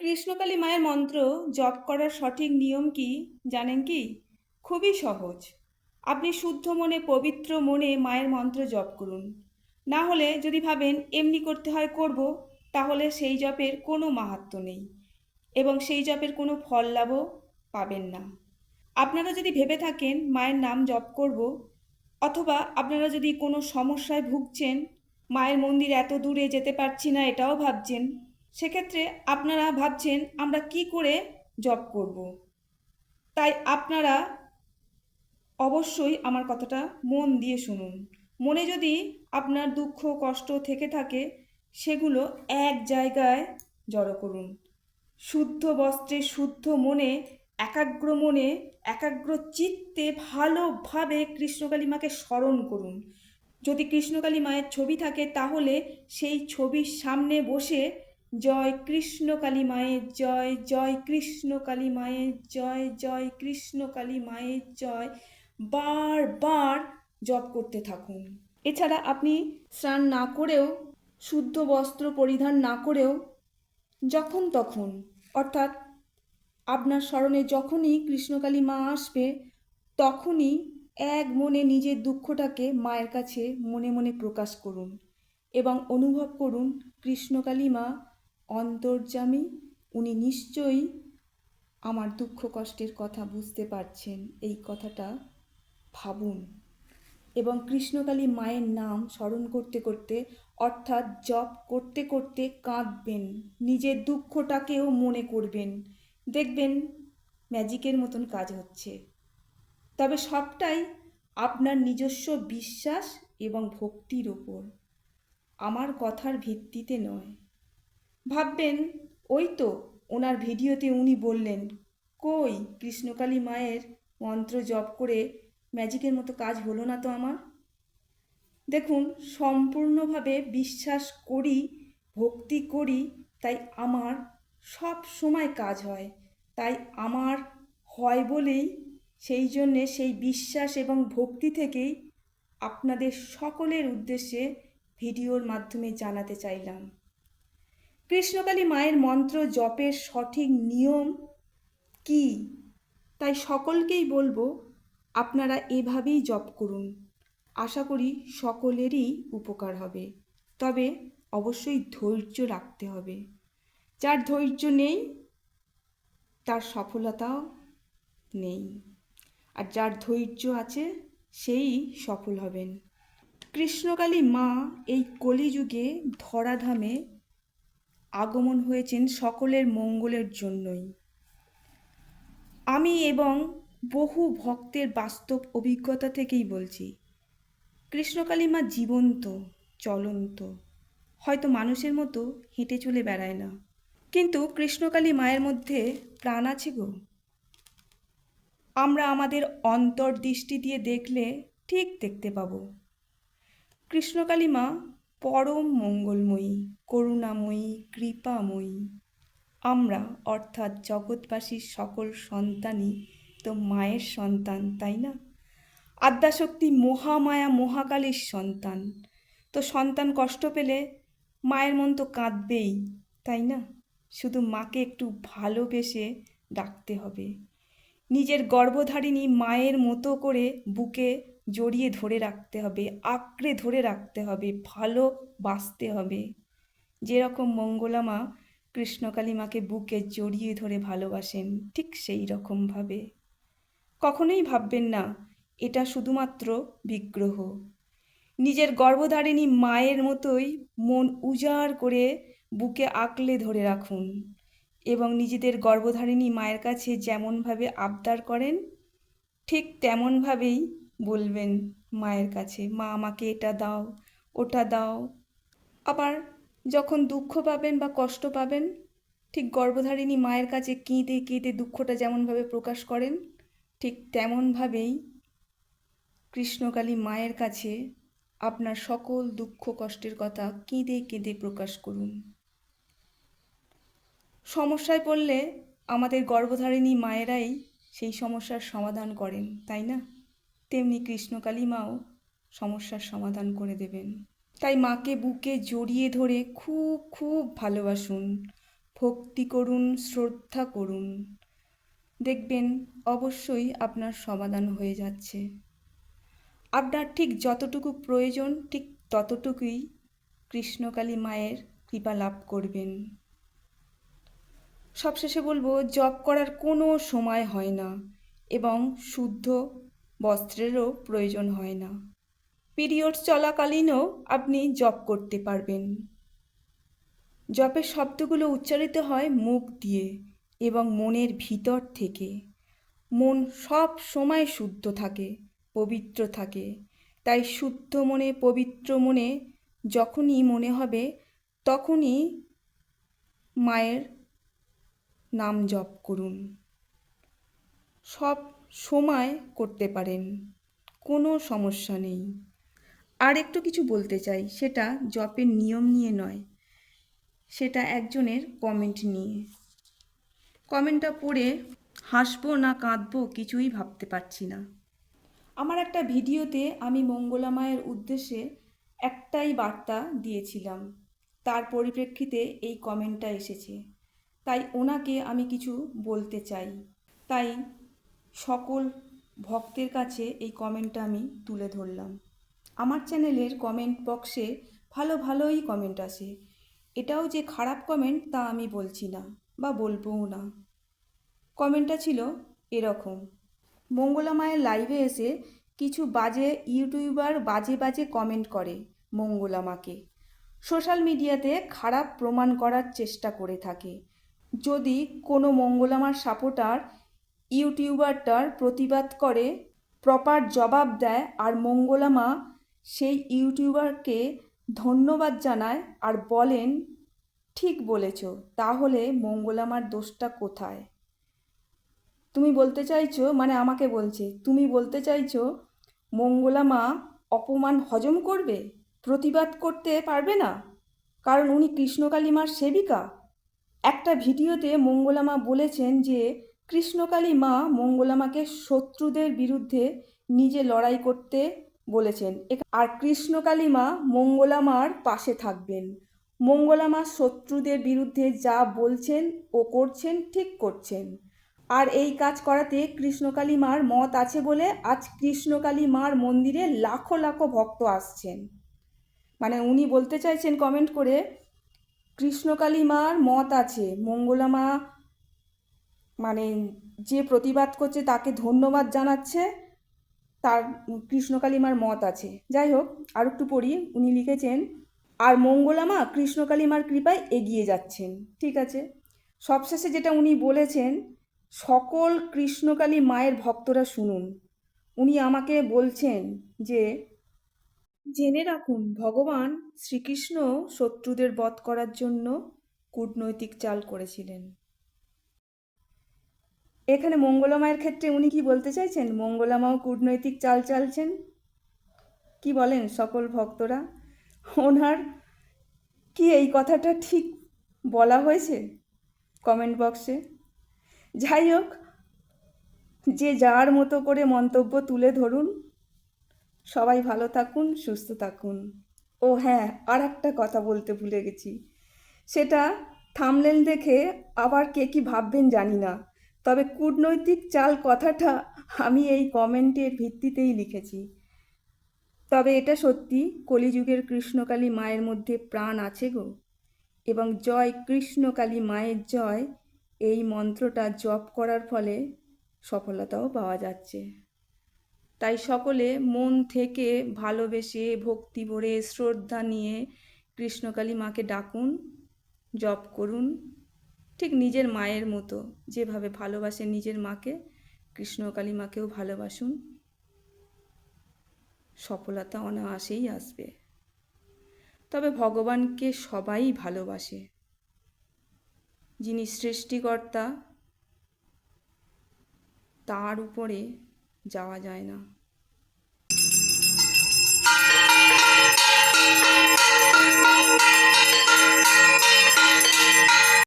কৃষ্ণকালী মায়ের মন্ত্র জপ করার সঠিক নিয়ম কি জানেন কি? খুবই সহজ। আপনি শুদ্ধ মনে পবিত্র মনে মায়ের মন্ত্র জপ করুন। না হলে যদি ভাবেন এমনি করতে হয় করব, তাহলে সেই জপের কোনো মাহাত্ম্য নেই এবং সেই জপের কোনো ফল লাভও পাবেন না। আপনারা যদি ভেবে থাকেন মায়ের নাম জপ করব, অথবা আপনারা যদি কোনো সমস্যায় ভুগছেন, মায়ের মন্দির এত দূরে যেতে পারছি না এটাও ভাবছেন, সেক্ষেত্রে আপনারা ভাবছেন আমরা কি করে জব করব। তাই আপনারা অবশ্যই আমার কথাটা মন দিয়ে শুনুন। মনে যদি আপনার দুঃখ কষ্ট থেকে থাকে, সেগুলো এক জায়গায় জড়ো করুন। শুদ্ধ বস্ত্রে শুদ্ধ মনে, একাগ্র মনে, একাগ্র চিত্তে ভালোভাবে কৃষ্ণকালী মাকে স্মরণ করুন। যদি কৃষ্ণকালী মায়ের ছবি থাকে তাহলে সেই ছবির সামনে বসে জয় কৃষ্ণকালী মায়ের জয়, জয় কৃষ্ণকালী মায়ের জয়, জয় কৃষ্ণকালী মায়ের জয় বারবার জপ করতে থাকুন। এছাড়া আপনি স্নান না করেও, শুদ্ধ বস্ত্র পরিধান না করেও যখন তখন, অর্থাৎ আপনার স্মরণে যখনই কৃষ্ণকালী মা আসবে, তখনই এক মনে নিজের দুঃখটাকে মায়ের কাছে মনে মনে প্রকাশ করুন এবং অনুভব করুন কৃষ্ণকালী মা অন্তর্যামী। উনি নিশ্চয়ই আমার দুঃখ কষ্টের কথা বুঝতে পারছেন, এই কথাটা ভাবুন এবং কৃষ্ণকালী মায়ের নাম স্মরণ করতে করতে, অর্থাৎ জপ করতে করতে কাঁদবেন, নিজের দুঃখটাকেও মনে করবেন। দেখবেন ম্যাজিকের মতন কাজ হচ্ছে। তবে সবটাই আপনার নিজস্ব বিশ্বাস এবং ভক্তির ওপর, আমার কথার ভিত্তিতে নয়। ভাববেন ওই তো ওনার ভিডিওতে উনি বললেন, কই কৃষ্ণকালী মায়ের মন্ত্র জপ করে ম্যাজিকের মতো কাজ হলো না তো আমার। দেখুন, সম্পূর্ণভাবে বিশ্বাস করি, ভক্তি করি, তাই আমার সব সময় কাজ হয়। তাই আমার হয় বলেই, সেই জন্যে সেই বিশ্বাস এবং ভক্তি থেকেই আপনাদের সকলের উদ্দেশ্যে ভিডিওর মাধ্যমে জানাতে চাইলাম। কৃষ্ণকালী মায়ের মন্ত্র জপের সঠিক নিয়ম কি, তাই সকলকেই বলবো আপনারা এভাবেই জপ করুন। আশা করি সকলেরই উপকার হবে। তবে অবশ্যই ধৈর্য রাখতে হবে। যার ধৈর্য নেই তার সফলতাও নেই, আর যার ধৈর্য আছে সেই সফল হবেন। কৃষ্ণকালী মা এই কলিযুগে ধরাধামে আগমন হয়েছেন সকলের মঙ্গলের জন্যই। আমি এবং বহু ভক্তের বাস্তব অভিজ্ঞতা থেকেই বলছি, কৃষ্ণকালী মা জীবন্ত, চলন্ত। হয়তো মানুষের মতো হেঁটে চলে বেড়ায় না, কিন্তু কৃষ্ণকালী মায়ের মধ্যে প্রাণ আছে গো। আমরা আমাদের অন্তর্দৃষ্টি দিয়ে দেখলে ঠিক দেখতে পাবো। কৃষ্ণকালী মা পরম মঙ্গলময়ী, করুণাময়ী, কৃপাময়ী। আমরা অর্থাৎ জগৎবাসীর সকল সন্তানই তো মায়ের সন্তান, তাই না? আদ্যাশক্তি মহামায়া মহাকালীর সন্তান। তো সন্তান কষ্ট পেলে মায়ের মন তো কাঁদবেই, তাই না? শুধু মাকে একটু ভালোবেসে ডাকতে হবে। নিজের গর্ভধারিণী মায়ের মতো করে বুকে জড়িয়ে ধরে রাখতে হবে, আঁকড়ে ধরে রাখতে হবে, ভালোবাসতে হবে। যেরকম মঙ্গলা মা কৃষ্ণকালী মাকে বুকে জড়িয়ে ধরে ভালোবাসেন, ঠিক সেই রকমভাবে। কখনোই ভাববেন না এটা শুধুমাত্র বিগ্রহ। নিজের গর্ভধারিণী মায়ের মতোই মন উজাড় করে বুকে আঁকড়ে ধরে রাখুন এবং নিজেদের গর্ভধারিণী মায়ের কাছে যেমনভাবে আবদার করেন, ঠিক তেমনভাবেই বলবেন মায়ের কাছে, মা আমাকে এটা দাও, ওটা দাও। আবার যখন দুঃখ পাবেন বা কষ্ট পাবেন, ঠিক গর্ভধারিণী মায়ের কাছে কেঁদে কেঁদে দুঃখটা যেমনভাবে প্রকাশ করেন, ঠিক তেমনভাবেই কৃষ্ণকালী মায়ের কাছে আপনার সকল দুঃখ কষ্টের কথা কেঁদে কেঁদে প্রকাশ করুন। সমস্যায় পড়লে আমাদের গর্ভধারিণী মায়েরাই সেই সমস্যার সমাধান করেন, তাই না? তেমনি কৃষ্ণকালী মাও সমস্যার সমাধান করে দেবেন। তাই মাকে বুকে জড়িয়ে ধরে খুব খুব ভালোবাসুন, ভক্তি করুন, শ্রদ্ধা করুন, দেখবেন অবশ্যই আপনার সমাধান হয়ে যাচ্ছে। আপনার ঠিক যতটুকু প্রয়োজন ঠিক ততটুকুই কৃষ্ণকালী মায়ের কৃপা লাভ করবেন। সবশেষে বলবো, জপ করার কোনো সময় হয় না এবং শুদ্ধ বস্ত্রেরও প্রয়োজন হয় না। পিরিয়ডস চলাকালীনও আপনি জপ করতে পারবেন। জপের শব্দগুলো উচ্চারিত হয় মুখ দিয়ে এবং মনের ভিতর থেকে। মন সব সময় শুদ্ধ থাকে, পবিত্র থাকে। তাই শুদ্ধ মনে, পবিত্র মনে যখনই মনে হবে তখনই মায়ের নাম জপ করুন। সব সময় করতে পারেন, কোনো সমস্যা নেই। আর একটু কিছু বলতে চাই, সেটা জপের নিয়ম নিয়ে নয়, সেটা একজনের কমেন্ট নিয়ে। কমেন্টটা পড়ে হাসবো না কাঁদবো কিছুই ভাবতে পারছি না। আমার একটা ভিডিওতে আমি মঙ্গলা মায়ের উদ্দেশ্যে একটাই বার্তা দিয়েছিলাম, তার পরিপ্রেক্ষিতে এই কমেন্টটা এসেছে। তাই ওনাকে আমি কিছু বলতে চাই, তাই সকল ভক্তের কাছে এই কমেন্টটা আমি তুলে ধরলাম। আমার চ্যানেলের কমেন্ট বক্সে ভালোই কমেন্ট আসে, এটাও যে খারাপ কমেন্ট তা আমি বলছি না বা বলবও না। কমেন্টটা ছিল এরকম: মঙ্গলা মায়ের লাইভে এসে কিছু বাজে ইউটিউবার বাজে কমেন্ট করে মঙ্গলা মাকে, সোশ্যাল মিডিয়াতে খারাপ প্রমাণ করার চেষ্টা করে থাকে। যদি কোনো মঙ্গলা মার সাপোর্টার ইউটিউবারটার প্রতিবাদ করে, প্রপার জবাব দেয় আর মঙ্গলা মা সেই ইউটিউবারকে ধন্যবাদ জানায় আর বলেন ঠিক বলেছ, তাহলে মঙ্গলা মার দোষটা কোথায়? তুমি বলতে চাইছো, মানে আমাকে বলছে, তুমি বলতে চাইছো মঙ্গলা মা অপমান হজম করবে, প্রতিবাদ করতে পারবে না, কারণ উনি কৃষ্ণকালী মার সেবিকা? একটা ভিডিওতে মঙ্গলা মা বলেছেন যে কৃষ্ণকালী মা মঙ্গলা মাকে শত্রুদের বিরুদ্ধে নিজে লড়াই করতে বলেছেন, আর কৃষ্ণকালী মা মঙ্গলা মার পাশে থাকবেন। মঙ্গলা মা শত্রুদের বিরুদ্ধে যা বলছেন ও করছেন ঠিক করছেন। আর এই কাজ করাতে কৃষ্ণকালী মার মত আছে বলে আজ কৃষ্ণকালী মার মন্দিরে লাখো ভক্ত আসছেন। মানে উনি বলতে চাইছেন কমেন্ট করে, কৃষ্ণকালী মার মত আছে, মঙ্গলা মা মানে যে প্রতিবাদ করছে তাকে ধন্যবাদ জানাচ্ছে, তার কৃষ্ণকালী মার মত আছে। যাই হোক, আর একটু পড়ি। উনি লিখেছেন, আর মঙ্গলা মা কৃষ্ণকালী মার কৃপায় এগিয়ে যাচ্ছেন। ঠিক আছে, সবশেষে যেটা উনি বলেছেন, সকল কৃষ্ণকালী মায়ের ভক্তরা শুনুন। উনি আমাকে বলছেন যে জেনে রাখুন, ভগবান শ্রীকৃষ্ণ শত্রুদের বধ করার জন্য কূটনৈতিক চাল করেছিলেন। এখানে মঙ্গলা মায়ের ক্ষেত্রে উনি কি বলতে চাইছেন? মঙ্গলা মাও কূটনৈতিক চাল চালছেন। কি বলেন সকল ভক্তরা? ওনার কি এই কথাটা ঠিক বলা হয়েছে কমেন্ট বক্সে? যাই হোক, যে যার মতো করে মন্তব্য তুলে ধরুন। সবাই ভালো থাকুন, সুস্থ থাকুন। ও হ্যাঁ, আর একটা কথা বলতে ভুলে গেছি, সেটা থাম্বনেল দেখে আবার কে কি ভাববেন জানি না, তবে কূটনৈতিক চাল কথাটা আমি এই কমেন্টের ভিত্তিতেই লিখেছি। তবে এটা সত্যি, কলিযুগের কৃষ্ণকালী মায়ের মধ্যে প্রাণ আছে গো, এবং জয় কৃষ্ণকালী মায়ের জয় এই মন্ত্রটা জপ করার ফলে সফলতাও পাওয়া যাচ্ছে। তাই সকলে মন থেকে ভালোবেসে, ভক্তি ভরে, শ্রদ্ধা নিয়ে কৃষ্ণকালী মাকে ডাকুন, জপ করুন, ঠিক নিজের মায়ের মতো যেভাবে ভালোবাসেন নিজের মাকে, কৃষ্ণকালী মাকেও ভালোবাসুন। সফলতা অনায়াসেই আসবে। তবে ভগবানকে সবাই ভালোবাসে, যিনি সৃষ্টিকর্তা তার উপরে যাওয়া যায় না।